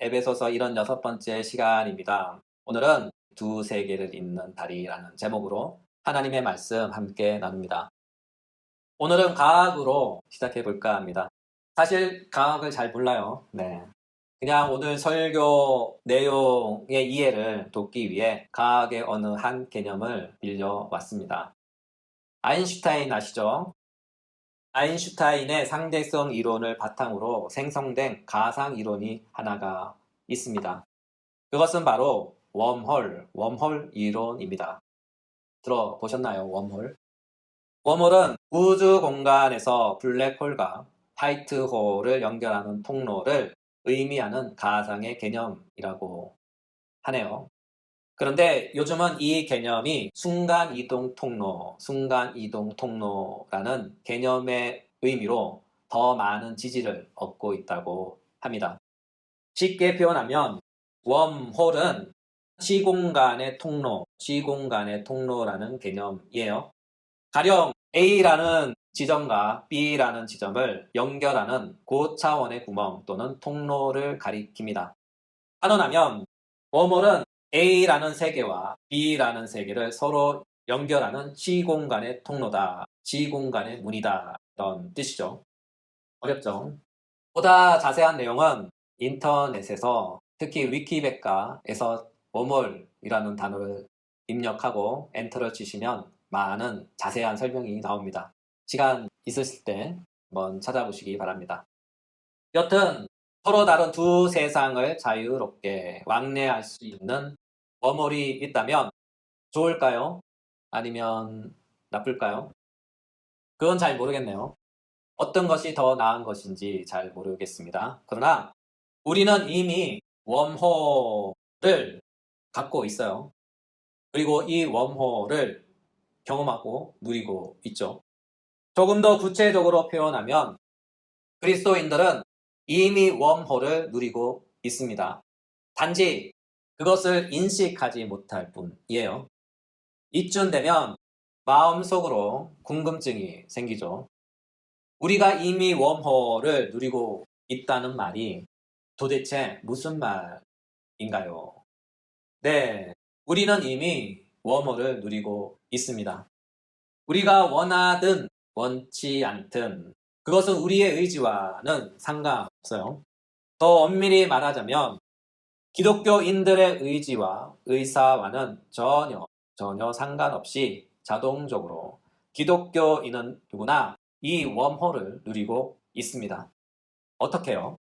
에베소서 76번째 시간입니다. 오늘은 두 세계를 잇는 다리라는 제목으로 하나님의 말씀 함께 나눕니다. 오늘은 과학으로 시작해 볼까 합니다. 사실 과학을 잘 몰라요. 네. 그냥 오늘 설교 내용의 이해를 돕기 위해 과학의 어느 한 개념을 빌려왔습니다. 아인슈타인 아시죠? 아인슈타인의 상대성 이론을 바탕으로 생성된 가상 이론이 하나가 있습니다. 그것은 바로 웜홀 이론입니다. 들어보셨나요? 웜홀? 웜홀은 우주 공간에서 블랙홀과 화이트홀을 연결하는 통로를 의미하는 가상의 개념이라고 하네요. 그런데 요즘은 이 개념이 순간이동 통로라는 개념의 의미로 더 많은 지지를 얻고 있다고 합니다. 쉽게 표현하면 웜홀은 시공간의 통로라는 개념이에요. 가령 A라는 지점과 B라는 지점을 연결하는 고차원의 구멍 또는 통로를 가리킵니다. 단언하면 웜홀은 A라는 세계와 B라는 세계를 서로 연결하는 시공간의 통로다, 시공간의 문이다, 이런 뜻이죠. 어렵죠? 보다 자세한 내용은 인터넷에서 특히 위키백과에서 웜홀이라는 단어를 입력하고 엔터를 치시면 많은 자세한 설명이 나옵니다. 시간 있으실 때 한번 찾아보시기 바랍니다. 여튼 서로 다른 두 세상을 자유롭게 왕래할 수 있는 웜홀이 있다면 좋을까요? 아니면 나쁠까요? 그건 잘 모르겠네요. 어떤 것이 더 나은 것인지 잘 모르겠습니다. 그러나 우리는 이미 웜홀을 갖고 있어요. 그리고 이 웜홀을 경험하고 누리고 있죠. 조금 더 구체적으로 표현하면 그리스도인들은 이미 웜홀을 누리고 있습니다. 단지 그것을 인식하지 못할 뿐이에요. 이쯤 되면 마음속으로 궁금증이 생기죠. 우리가 이미 웜홀을 누리고 있다는 말이 도대체 무슨 말인가요? 네, 우리는 이미 웜홀을 누리고 있습니다. 우리가 원하든 원치 않든 그것은 우리의 의지와는 상관없어요. 더 엄밀히 말하자면 기독교인들의 의지와 의사와는 전혀 상관없이 자동적으로 기독교인은 누구나 이 웜홀을 누리고 있습니다. 어떻게요?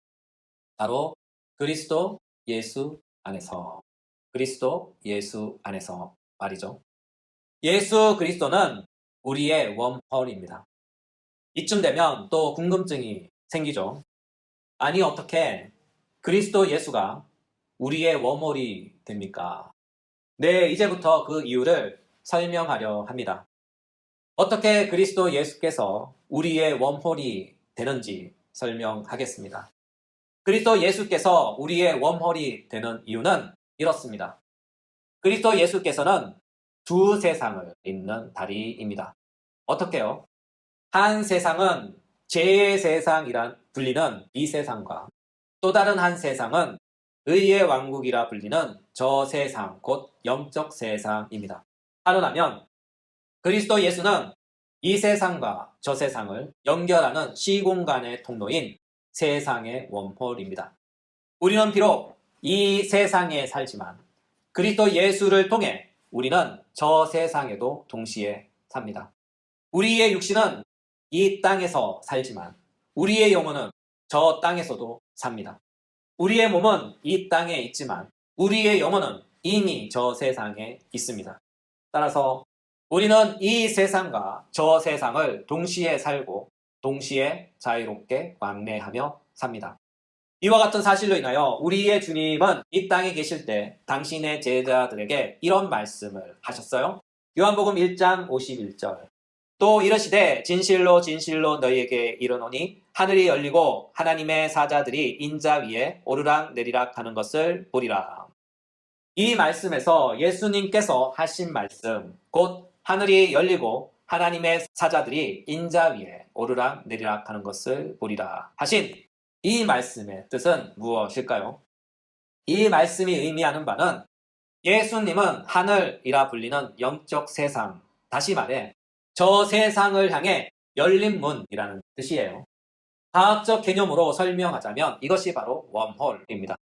바로 그리스도 예수 안에서. 그리스도 예수 안에서 말이죠. 예수 그리스도는 우리의 웜홀입니다. 이쯤 되면 또 궁금증이 생기죠. 아니 어떻게 그리스도 예수가 우리의 웜홀이 됩니까? 네, 이제부터 그 이유를 설명하려 합니다. 어떻게 그리스도 예수께서 우리의 웜홀이 되는지 설명하겠습니다. 그리스도 예수께서 우리의 웜홀이 되는 이유는 이렇습니다. 그리스도 예수께서는 두 세상을 잇는 다리입니다. 어떻게요? 한 세상은 죄의 세상이라 불리는 이 세상과 또 다른 한 세상은 의의 왕국이라 불리는 저 세상, 곧 영적 세상입니다. 하루라면 그리스도 예수는 이 세상과 저 세상을 연결하는 시공간의 통로인 세상의 웜홀입니다. 우리는 비록 이 세상에 살지만 그리스도 예수를 통해 우리는 저 세상에도 동시에 삽니다. 우리의 육신은 이 땅에서 살지만 우리의 영혼은 저 땅에서도 삽니다. 우리의 몸은 이 땅에 있지만 우리의 영혼은 이미 저 세상에 있습니다. 따라서 우리는 이 세상과 저 세상을 동시에 살고 동시에 자유롭게 왕래하며 삽니다. 이와 같은 사실로 인하여 우리의 주님은 이 땅에 계실 때 당신의 제자들에게 이런 말씀을 하셨어요. 요한복음 1장 51절. 또 이르시되 진실로 진실로 너희에게 이르노니 하늘이 열리고 하나님의 사자들이 인자 위에 오르락 내리락 하는 것을 보리라. 이 말씀에서 예수님께서 하신 말씀, 곧 하늘이 열리고 하나님의 사자들이 인자 위에 오르락 내리락 하는 것을 보리라 하신 이 말씀의 뜻은 무엇일까요? 이 말씀이 의미하는 바는 예수님은 하늘이라 불리는 영적 세상, 다시 말해 저 세상을 향해 열린 문이라는 뜻이에요. 과학적 개념으로 설명하자면 이것이 바로 웜홀입니다.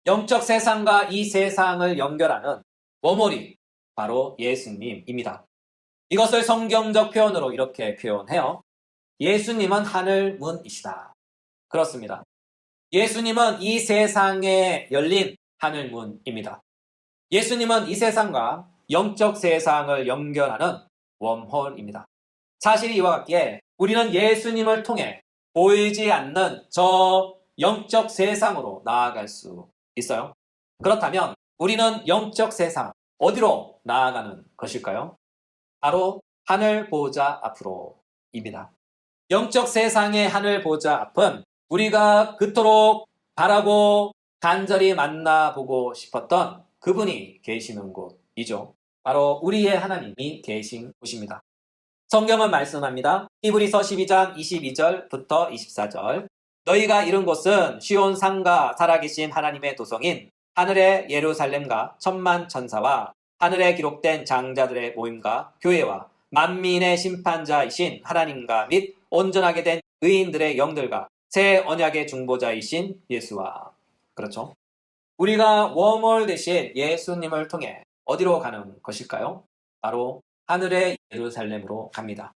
영적 세상과 이 세상을 연결하는 워홀이 바로 예수님입니다. 이것을 성경적 표현으로 이렇게 표현해요. 예수님은 하늘 문이시다. 그렇습니다. 예수님은 이 세상에 열린 하늘 문입니다. 예수님은 이 세상과 영적 세상을 연결하는 웜홀입니다. 사실 이와 같기에 우리는 예수님을 통해 보이지 않는 저 영적 세상으로 나아갈 수 있어요. 그렇다면 우리는 영적 세상 어디로 나아가는 것일까요? 바로 하늘 보좌 앞으로입니다. 영적 세상의 하늘 보좌 앞은 우리가 그토록 바라고 간절히 만나보고 싶었던 그분이 계시는 곳이죠. 바로 우리의 하나님이 계신 곳입니다. 성경은 말씀합니다. 히브리서 12장 22절부터 24절. 너희가 이룬 곳은 시온 산과 살아계신 하나님의 도성인 하늘의 예루살렘과 천만 천사와 하늘에 기록된 장자들의 모임과 교회와 만민의 심판자이신 하나님과 및 온전하게 된 의인들의 영들과 새 언약의 중보자이신 예수와. 그렇죠. 우리가 웜홀 대신 예수님을 통해 어디로 가는 것일까요? 바로 하늘의 예루살렘으로 갑니다.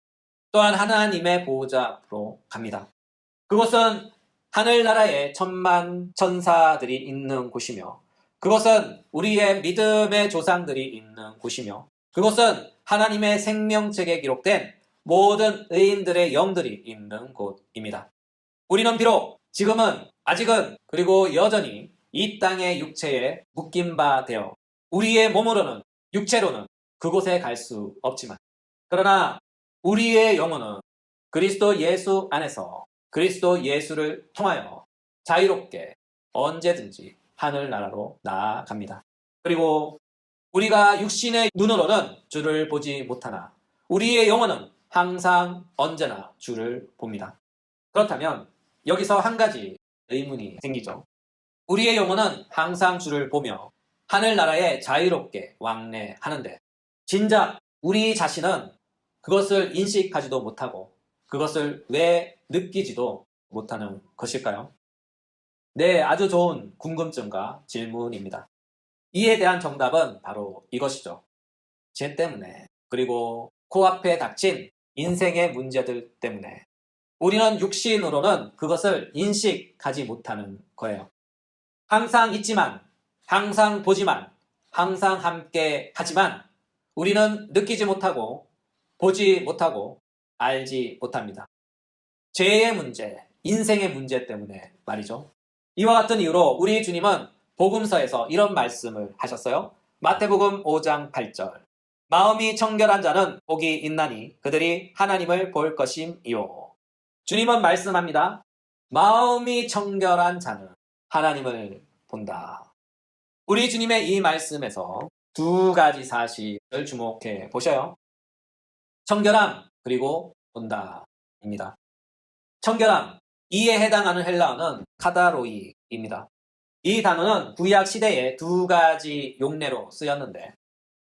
또한 하나님의 보호자 앞으로 갑니다. 그곳은 하늘나라의 천만 천사들이 있는 곳이며, 그것은 우리의 믿음의 조상들이 있는 곳이며, 그것은 하나님의 생명책에 기록된 모든 의인들의 영들이 있는 곳입니다. 우리는 비록 지금은 아직은 그리고 여전히 이 땅의 육체에 묶인 바 되어 우리의 몸으로는 육체로는 그곳에 갈 수 없지만, 그러나 우리의 영혼은 그리스도 예수 안에서 그리스도 예수를 통하여 자유롭게 언제든지 하늘나라로 나아갑니다. 그리고 우리가 육신의 눈으로는 주를 보지 못하나 우리의 영혼은 항상 언제나 주를 봅니다. 그렇다면 여기서 한 가지 의문이 생기죠. 우리의 영혼은 항상 주를 보며 하늘나라에 자유롭게 왕래하는데, 진작 우리 자신은 그것을 인식하지도 못하고 그것을 왜 느끼지도 못하는 것일까요? 네, 아주 좋은 궁금증과 질문입니다. 이에 대한 정답은 바로 이것이죠. 죄 때문에, 그리고 코앞에 닥친 인생의 문제들 때문에 우리는 육신으로는 그것을 인식하지 못하는 거예요. 항상 있지만, 항상 보지만, 항상 함께 하지만 우리는 느끼지 못하고 보지 못하고 알지 못합니다. 죄의 문제, 인생의 문제 때문에 말이죠. 이와 같은 이유로 우리 주님은 복음서에서 이런 말씀을 하셨어요. 마태복음 5장 8절. 마음이 청결한 자는 복이 있나니 그들이 하나님을 볼 것임이요. 주님은 말씀합니다. 마음이 청결한 자는 하나님을 본다. 우리 주님의 이 말씀에서 두 가지 사실을 주목해 보셔요. 청결함 그리고 본다입니다. 청결함, 이에 해당하는 헬라어는 카다로이입니다. 이 단어는 구약 시대에 두 가지 용례로 쓰였는데,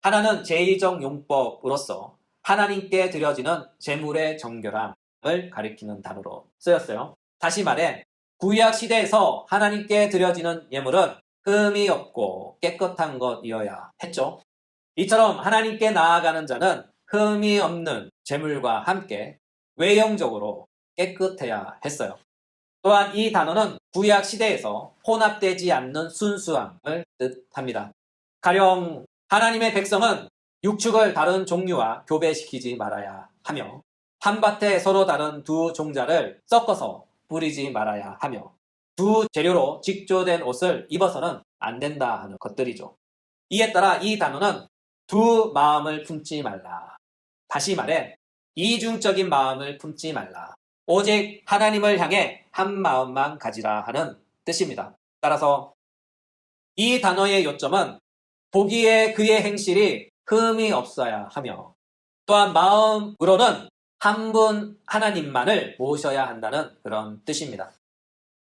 하나는 제2적 용법으로서 하나님께 드려지는 제물의 정결함을 가리키는 단어로 쓰였어요. 다시 말해 구약 시대에서 하나님께 드려지는 예물은 흠이 없고 깨끗한 것이어야 했죠. 이처럼 하나님께 나아가는 자는 흠이 없는 제물과 함께 외형적으로 깨끗해야 했어요. 또한 이 단어는 구약 시대에서 혼합되지 않는 순수함을 뜻합니다. 가령 하나님의 백성은 육축을 다른 종류와 교배시키지 말아야 하며, 한밭에 서로 다른 두 종자를 섞어서 뿌리지 말아야 하며, 두 재료로 직조된 옷을 입어서는 안 된다 하는 것들이죠. 이에 따라 이 단어는 두 마음을 품지 말라. 다시 말해 이중적인 마음을 품지 말라. 오직 하나님을 향해 한 마음만 가지라 하는 뜻입니다. 따라서 이 단어의 요점은 보기에 그의 행실이 흠이 없어야 하며, 또한 마음으로는 한 분 하나님만을 모셔야 한다는 그런 뜻입니다.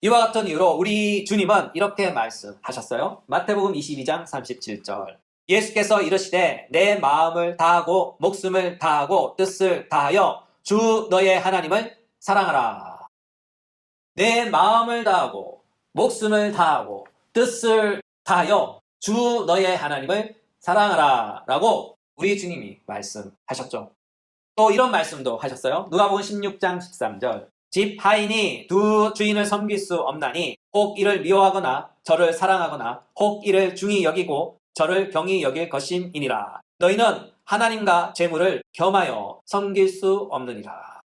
이와 같은 이유로 우리 주님은 이렇게 말씀하셨어요. 마태복음 22장 37절. 예수께서 이르시되 내 마음을 다하고 목숨을 다하고 뜻을 다하여 주 너의 하나님을 사랑하라. 내 마음을 다하고 목숨을 다하고 뜻을 다하여 주 너의 하나님을 사랑하라 라고 우리 주님이 말씀하셨죠. 또 이런 말씀도 하셨어요. 누가복음 16장 13절. 집 하인이 두 주인을 섬길 수 없나니 혹 이를 미워하거나 저를 사랑하거나 혹 이를 중히 여기고 저를 경히 여길 것임이니라. 너희는 하나님과 재물을 겸하여 섬길 수 없느니라.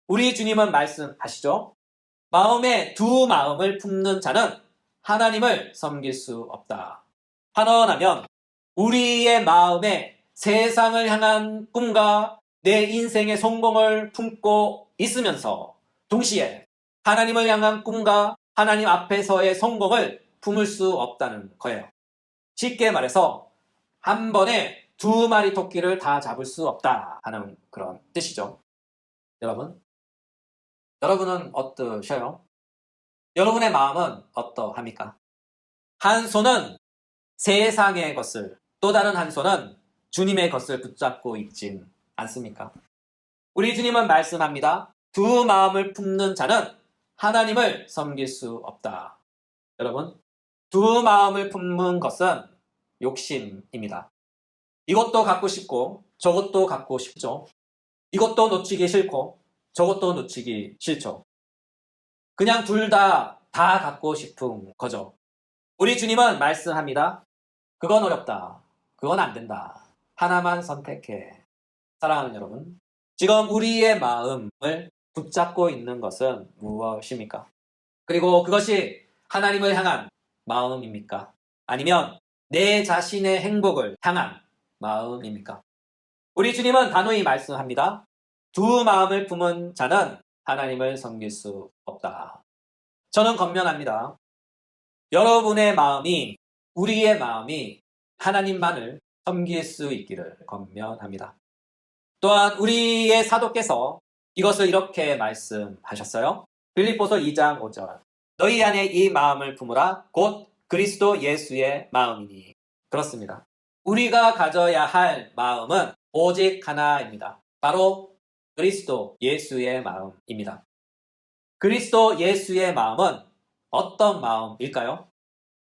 우리 주님은 말씀하시죠. 마음에 두 마음을 품는 자는 하나님을 섬길 수 없다. 환원하면 우리의 마음에 세상을 향한 꿈과 내 인생의 성공을 품고 있으면서 동시에 하나님을 향한 꿈과 하나님 앞에서의 성공을 품을 수 없다는 거예요. 쉽게 말해서 한 번에 두 마리 토끼를 다 잡을 수 없다 하는 그런 뜻이죠. 여러분은 어떠셔요? 여러분의 마음은 어떠합니까? 한 손은 세상의 것을, 또 다른 한 손은 주님의 것을 붙잡고 있진 않습니까? 우리 주님은 말씀합니다. 두 마음을 품는 자는 하나님을 섬길 수 없다. 여러분, 두 마음을 품는 것은 욕심입니다. 이것도 갖고 싶고 저것도 갖고 싶죠. 이것도 놓치기 싫고 저것도 놓치기 싫죠. 그냥 둘 다 갖고 싶은 거죠. 우리 주님은 말씀합니다. 그건 어렵다. 그건 안 된다. 하나만 선택해. 사랑하는 여러분, 지금 우리의 마음을 붙잡고 있는 것은 무엇입니까? 그리고 그것이 하나님을 향한 마음입니까? 아니면 내 자신의 행복을 향한 마음입니까? 우리 주님은 단호히 말씀합니다. 두 마음을 품은 자는 하나님을 섬길 수 없다. 저는 권면합니다. 여러분의 마음이, 우리의 마음이 하나님만을 섬길 수 있기를 권면합니다. 또한 우리의 사도께서 이것을 이렇게 말씀하셨어요. 빌립보서 2장 5절. 너희 안에 이 마음을 품으라 곧 그리스도 예수의 마음이니. 그렇습니다. 우리가 가져야 할 마음은 오직 하나입니다. 바로 그리스도 예수의 마음입니다. 그리스도 예수의 마음은 어떤 마음일까요?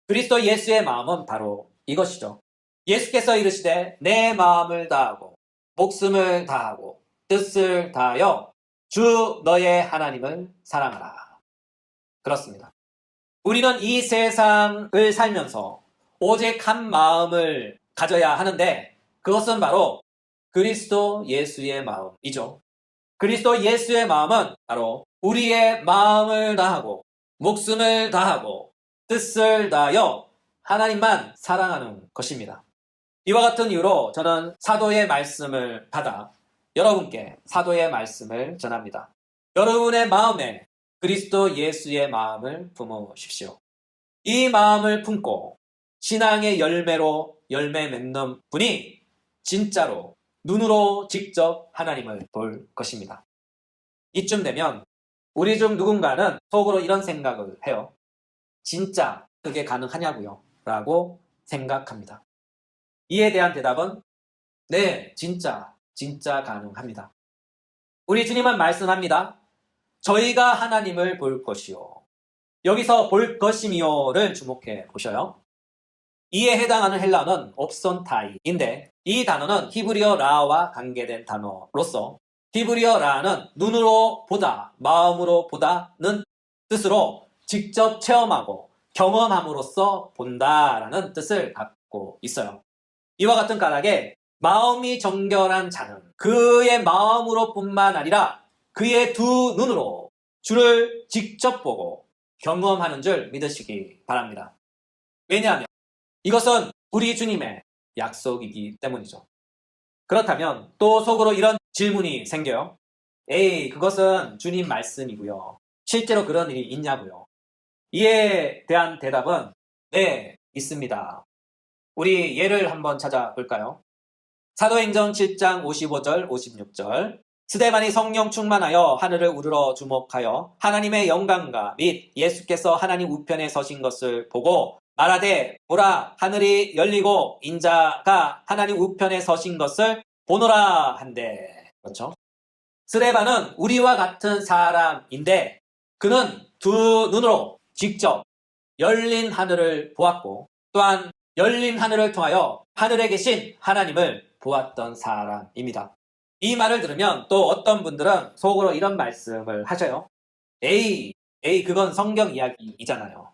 그리스도 예수의 마음은 바로 이것이죠. 예수께서 이르시되 내 마음을 다하고 목숨을 다하고 뜻을 다하여 주 너의 하나님을 사랑하라. 그렇습니다. 우리는 이 세상을 살면서 오직 한 마음을 가져야 하는데 그것은 바로 그리스도 예수의 마음이죠. 그리스도 예수의 마음은 바로 우리의 마음을 다하고 목숨을 다하고 뜻을 다하여 하나님만 사랑하는 것입니다. 이와 같은 이유로 저는 사도의 말씀을 받아 여러분께 사도의 말씀을 전합니다. 여러분의 마음에 그리스도 예수의 마음을 품으십시오. 이 마음을 품고 신앙의 열매로 열매 맺는 분이 진짜로 눈으로 직접 하나님을 볼 것입니다. 이쯤 되면 우리 중 누군가는 속으로 이런 생각을 해요. 진짜 그게 가능하냐고요? 라고 생각합니다. 이에 대한 대답은 네, 진짜 가능합니다. 우리 주님은 말씀합니다. 저희가 하나님을 볼 것이요. 여기서 볼 것이요를 주목해 보셔요. 이에 해당하는 헬라어는 옵손타이인데 이 단어는 히브리어 라와 관계된 단어로서 히브리어 라는 눈으로 보다, 마음으로 보다는 뜻으로 직접 체험하고 경험함으로써 본다라는 뜻을 갖고 있어요. 이와 같은 까닭에 마음이 정결한 자는 그의 마음으로 뿐만 아니라 그의 두 눈으로 주를 직접 보고 경험하는 줄 믿으시기 바랍니다. 왜냐하면 이것은 우리 주님의 약속이기 때문이죠. 그렇다면 또 속으로 이런 질문이 생겨요. 에이, 그것은 주님 말씀이고요. 실제로 그런 일이 있냐고요. 이에 대한 대답은 네, 있습니다. 우리 예를 한번 찾아볼까요? 사도행전 7장 55절, 56절. 스데반이 성령 충만하여 하늘을 우러러 주목하여 하나님의 영광과 및 예수께서 하나님 우편에 서신 것을 보고 말하되 보라 하늘이 열리고 인자가 하나님 우편에 서신 것을 보노라 한대. 그렇죠? 스데반은 우리와 같은 사람인데 그는 두 눈으로 직접 열린 하늘을 보았고 또한 열린 하늘을 통하여 하늘에 계신 하나님을 보았던 사람입니다. 이 말을 들으면 또 어떤 분들은 속으로 이런 말씀을 하셔요. 에이, 그건 성경 이야기이잖아요.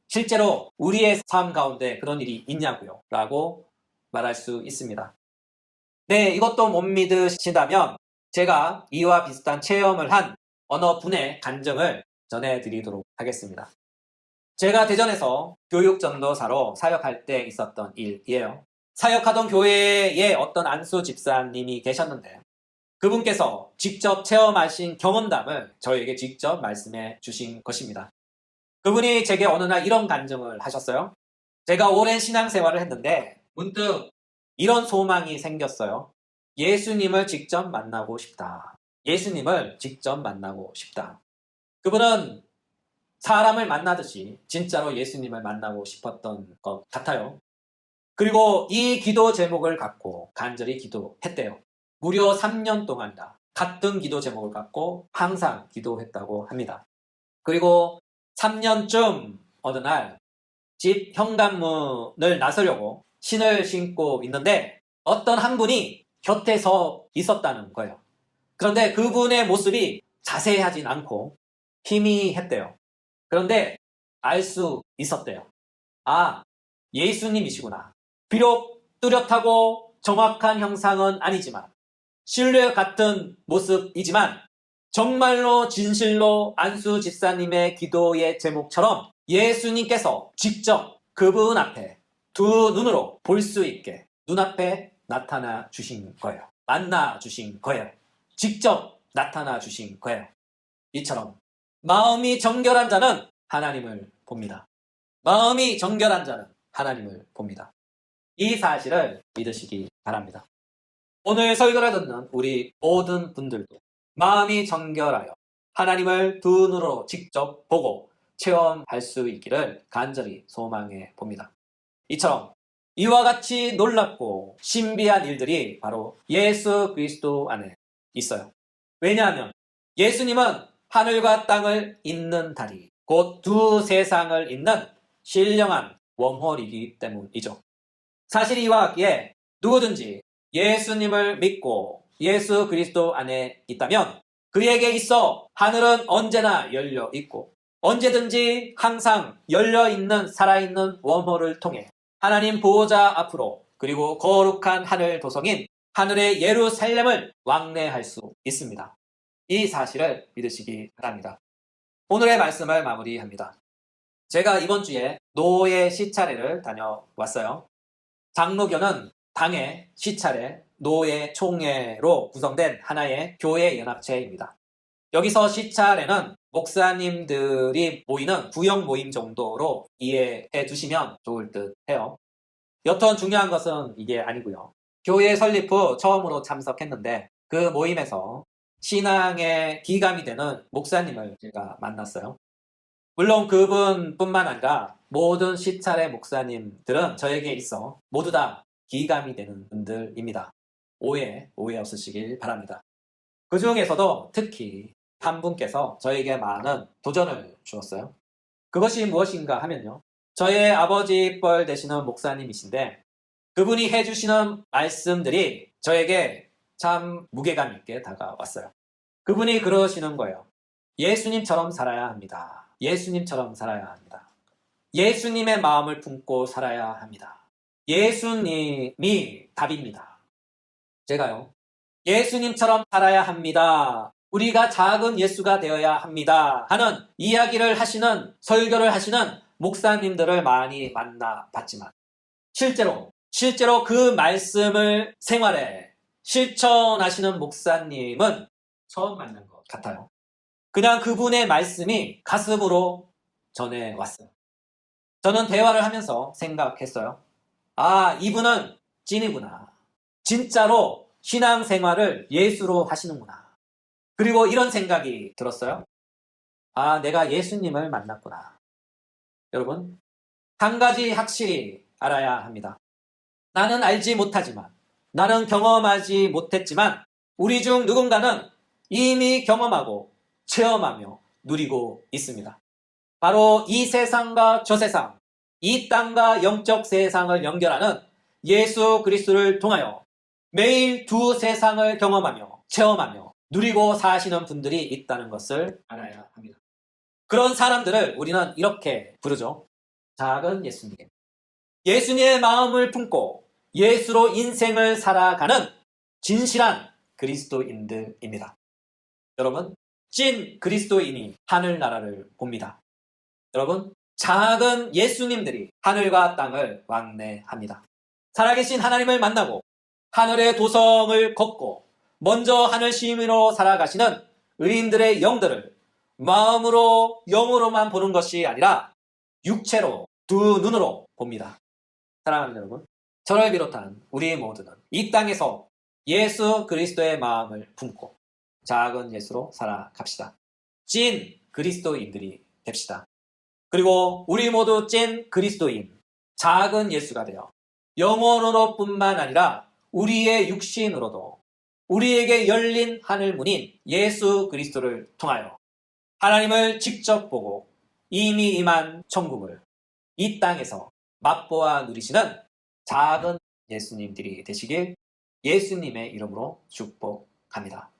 실제로 우리의 삶 가운데 그런 일이 있냐고요? 라고 말할 수 있습니다. 네, 이것도 못 믿으신다면 제가 이와 비슷한 체험을 한 어느 분의 간증을 전해드리도록 하겠습니다. 제가 대전에서 교육전도사로 사역할 때 있었던 일이에요. 사역하던 교회에 어떤 안수 집사님이 계셨는데 그분께서 직접 체험하신 경험담을 저에게 직접 말씀해 주신 것입니다. 그분이 제게 어느 날 이런 간증을 하셨어요. 제가 오랜 신앙생활을 했는데 문득 이런 소망이 생겼어요. 예수님을 직접 만나고 싶다. 예수님을 직접 만나고 싶다. 그분은 사람을 만나듯이 진짜로 예수님을 만나고 싶었던 것 같아요. 그리고 이 기도 제목을 갖고 간절히 기도했대요. 무려 3년 동안이나 같은 기도 제목을 갖고 항상 기도했다고 합니다. 그리고 3년쯤 어느 날 집 현관문을 나서려고 신을 신고 있는데 어떤 한 분이 곁에 서 있었다는 거예요. 그런데 그분의 모습이 자세하진 않고 희미했대요. 그런데 알 수 있었대요. 아, 예수님이시구나. 비록 뚜렷하고 정확한 형상은 아니지만 신뢰 같은 모습이지만 정말로 진실로 안수 집사님의 기도의 제목처럼 예수님께서 직접 그분 앞에 두 눈으로 볼 수 있게 눈앞에 나타나 주신 거예요. 만나 주신 거예요. 직접 나타나 주신 거예요. 이처럼 마음이 정결한 자는 하나님을 봅니다. 마음이 정결한 자는 하나님을 봅니다. 이 사실을 믿으시기 바랍니다. 오늘 설교를 듣는 우리 모든 분들도 마음이 정결하여 하나님을 두 눈으로 직접 보고 체험할 수 있기를 간절히 소망해 봅니다. 이처럼 이와 같이 놀랍고 신비한 일들이 바로 예수 그리스도 안에 있어요. 왜냐하면 예수님은 하늘과 땅을 잇는 다리, 곧 두 세상을 잇는 신령한 원홀이기 때문이죠. 사실 이와 같기에 누구든지 예수님을 믿고 예수 그리스도 안에 있다면 그에게 있어 하늘은 언제나 열려 있고 언제든지 항상 열려 있는 살아있는 원호를 통해 하나님 보호자 앞으로 그리고 거룩한 하늘 도성인 하늘의 예루살렘을 왕래할 수 있습니다. 이 사실을 믿으시기 바랍니다. 오늘의 말씀을 마무리합니다. 제가 이번 주에 노예 시차례를 다녀왔어요. 장로교는 당의 시차례, 노예 총회로 구성된 하나의 교회 연합체입니다. 여기서 시차례는 목사님들이 모이는 구역 모임 정도로 이해해 두시면 좋을 듯 해요. 여튼 중요한 것은 이게 아니고요. 교회 설립 후 처음으로 참석했는데 그 모임에서 신앙의 기감이 되는 목사님을 제가 만났어요. 물론 그분뿐만 아니라 모든 시차례 목사님들은 저에게 있어 모두 다 기감이 되는 분들입니다. 오해 없으시길 바랍니다. 그 중에서도 특히 한 분께서 저에게 많은 도전을 주었어요. 그것이 무엇인가 하면요. 저의 아버지 뻘 되시는 목사님이신데 그분이 해주시는 말씀들이 저에게 참 무게감 있게 다가왔어요. 그분이 그러시는 거예요. 예수님처럼 살아야 합니다. 예수님처럼 살아야 합니다. 예수님의 마음을 품고 살아야 합니다. 예수님이 답입니다. 제가요. 예수님처럼 살아야 합니다. 우리가 작은 예수가 되어야 합니다. 하는 이야기를 하시는, 설교를 하시는 목사님들을 많이 만나봤지만 실제로 그 말씀을 생활에 실천하시는 목사님은 처음 만난 것 같아요. 그냥 그분의 말씀이 가슴으로 전해왔어요. 저는 대화를 하면서 생각했어요. 아, 이분은 찐이구나. 진짜로 신앙생활을 예수로 하시는구나. 그리고 이런 생각이 들었어요. 아, 내가 예수님을 만났구나. 여러분, 한 가지 확실히 알아야 합니다. 나는 알지 못하지만, 나는 경험하지 못했지만, 우리 중 누군가는 이미 경험하고 체험하며 누리고 있습니다. 바로 이 세상과 저 세상, 이 땅과 영적 세상을 연결하는 예수 그리스도를 통하여 매일 두 세상을 경험하며 체험하며 누리고 사시는 분들이 있다는 것을 알아야 합니다. 그런 사람들을 우리는 이렇게 부르죠. 작은 예수님. 예수님의 마음을 품고 예수로 인생을 살아가는 진실한 그리스도인들입니다. 여러분, 찐 그리스도인이 하늘나라를 봅니다. 여러분, 작은 예수님들이 하늘과 땅을 왕래합니다. 살아계신 하나님을 만나고 하늘의 도성을 걷고 먼저 하늘 시민으로 살아가시는 의인들의 영들을 마음으로 영으로만 보는 것이 아니라 육체로 두 눈으로 봅니다. 사랑하는 여러분, 저를 비롯한 우리 모두는 이 땅에서 예수 그리스도의 마음을 품고 작은 예수로 살아갑시다. 찐 그리스도인들이 됩시다. 그리고 우리 모두 찐 그리스도인, 작은 예수가 되어 영혼으로뿐만 아니라 우리의 육신으로도 우리에게 열린 하늘문인 예수 그리스도를 통하여 하나님을 직접 보고 이미 임한 천국을 이 땅에서 맛보아 누리시는 작은 예수님들이 되시길 예수님의 이름으로 축복합니다.